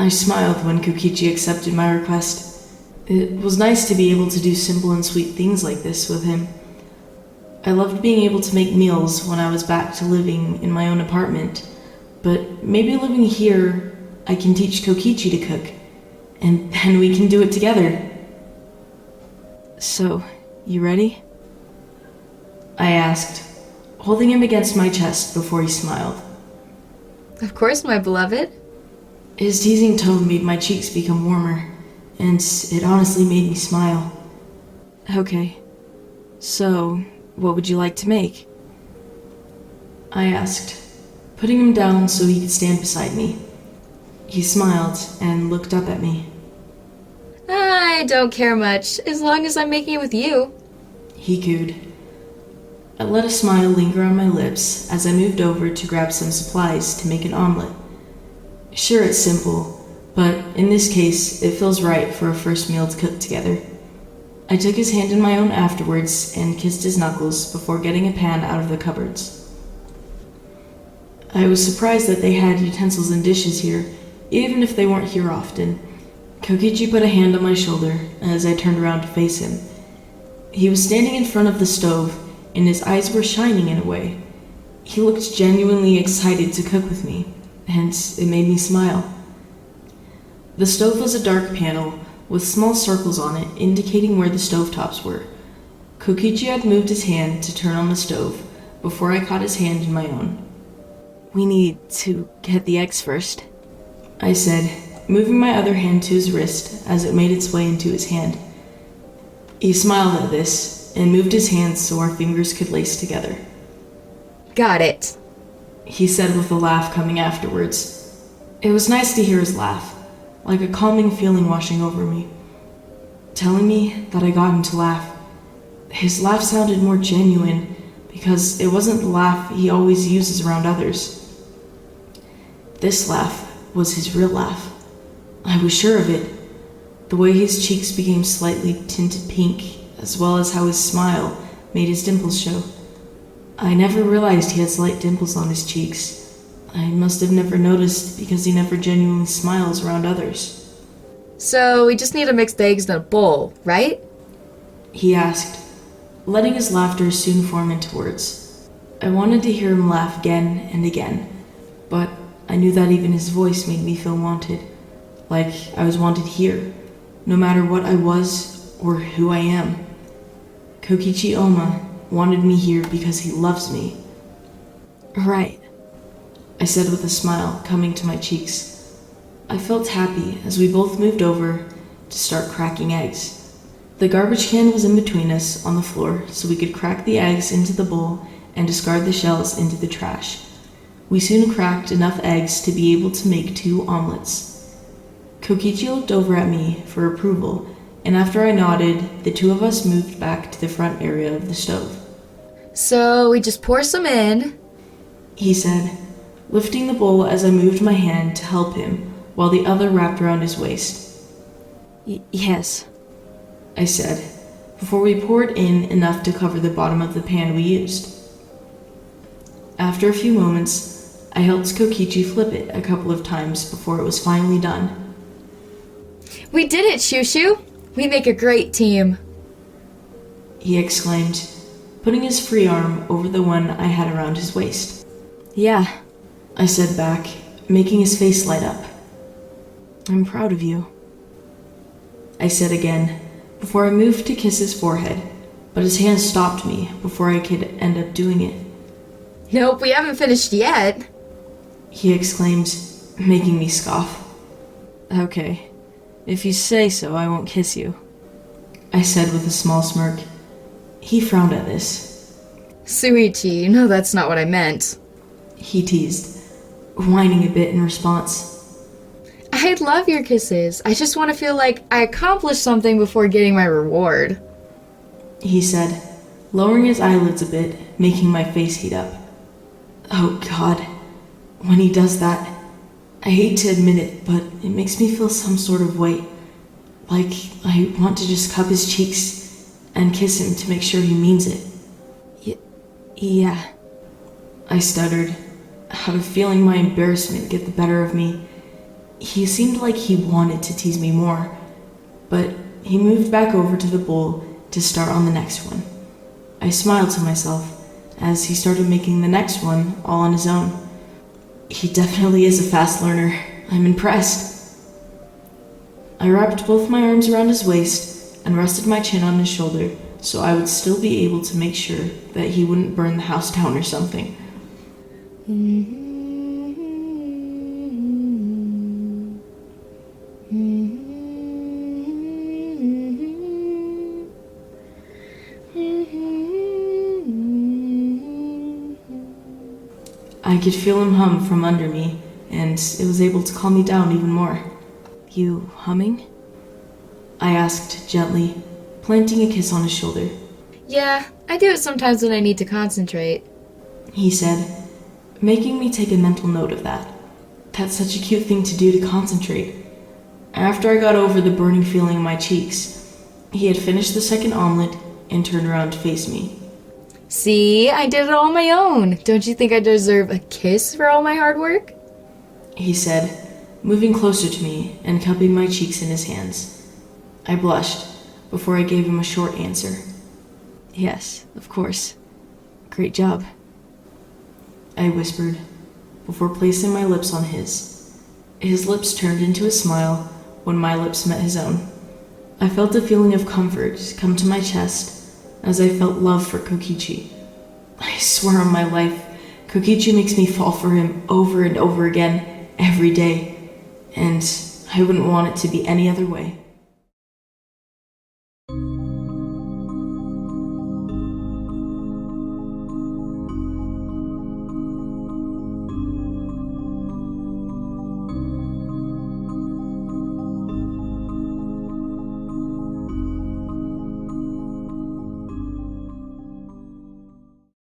I smiled when Kokichi accepted my request. It was nice to be able to do simple and sweet things like this with him. I loved being able to make meals when I was back to living in my own apartment, but maybe living here, I can teach Kokichi to cook, and then we can do it together. So, you ready? I asked, holding him against my chest before he smiled. Of course, my beloved. His teasing tone made my cheeks become warmer, and it honestly made me smile. Okay, so what would you like to make? I asked, putting him down so he could stand beside me. He smiled and looked up at me. I don't care much, as long as I'm making it with you. He cooed. I let a smile linger on my lips as I moved over to grab some supplies to make an omelet. Sure, it's simple, but in this case, it feels right for a first meal to cook together. I took his hand in my own afterwards and kissed his knuckles before getting a pan out of the cupboards. I was surprised that they had utensils and dishes here, even if they weren't here often. Kokichi put a hand on my shoulder as I turned around to face him. He was standing in front of the stove, and his eyes were shining in a way. He looked genuinely excited to cook with me, and it made me smile. The stove was a dark panel with small circles on it indicating where the stovetops were. Kokichi had moved his hand to turn on the stove before I caught his hand in my own. We need to get the eggs first, I said, moving my other hand to his wrist as it made its way into his hand. He smiled at this and moved his hands so our fingers could lace together. Got it, he said with a laugh coming afterwards. It was nice to hear his laugh, like a calming feeling washing over me, telling me that I got him to laugh. His laugh sounded more genuine because it wasn't the laugh he always uses around others. This laugh was his real laugh. I was sure of it. The way his cheeks became slightly tinted pink, as well as how his smile made his dimples show. I never realized he had slight dimples on his cheeks. I must have never noticed because he never genuinely smiles around others. So we just need to mix the eggs in a bowl, right? He asked, letting his laughter soon form into words. I wanted to hear him laugh again and again, but I knew that even his voice made me feel wanted, like I was wanted here, no matter what I was or who I am. Kokichi Oma wanted me here because he loves me. Right, I said with a smile coming to my cheeks. I felt happy as we both moved over to start cracking eggs. The garbage can was in between us on the floor so we could crack the eggs into the bowl and discard the shells into the trash. We soon cracked enough eggs to be able to make 2 omelets. Kokichi looked over at me for approval, and after I nodded, the 2 of us moved back to the front area of the stove. So we just pour some in, he said, lifting the bowl as I moved my hand to help him while the other wrapped around his waist. Yes, I said, before we poured in enough to cover the bottom of the pan we used. After a few moments, I helped Kokichi flip it a couple of times before it was finally done. We did it, Shushu! We make a great team, he exclaimed, putting his free arm over the one I had around his waist. Yeah, I said back, making his face light up. I'm proud of you, I said again, before I moved to kiss his forehead, but his hand stopped me before I could end up doing it. Nope, we haven't finished yet, he exclaimed, making me scoff. Okay, if you say so, I won't kiss you, I said with a small smirk. He frowned at this. Shuichi, you know that's not what I meant, he teased, whining a bit in response. I love your kisses. I just want to feel like I accomplished something before getting my reward, he said, lowering his eyelids a bit, making my face heat up. Oh God, when he does that, I hate to admit it, but it makes me feel some sort of way. Like I want to just cup his cheeks and kiss him to make sure he means it. Yeah, I stuttered, out of feeling my embarrassment get the better of me. He seemed like he wanted to tease me more, but he moved back over to the bowl to start on the next one. I smiled to myself as he started making the next one all on his own. He definitely is a fast learner. I'm impressed. I wrapped both my arms around his waist and rested my chin on his shoulder so I would still be able to make sure that he wouldn't burn the house down or something. I could feel him hum from under me, and it was able to calm me down even more. You humming? I asked gently, planting a kiss on his shoulder. Yeah, I do it sometimes when I need to concentrate. He said, making me take a mental note of that. That's such a cute thing to do to concentrate. After I got over the burning feeling in my cheeks, he had finished the second omelet and turned around to face me. See, I did it all on my own. Don't you think I deserve a kiss for all my hard work? He said, moving closer to me and cupping my cheeks in his hands. I blushed before I gave him a short answer. Yes, of course. Great job. I whispered, before placing my lips on his. His lips turned into a smile when my lips met his own. I felt a feeling of comfort come to my chest as I felt love for Kokichi. I swear on my life, Kokichi makes me fall for him over and over again, every day, and I wouldn't want it to be any other way.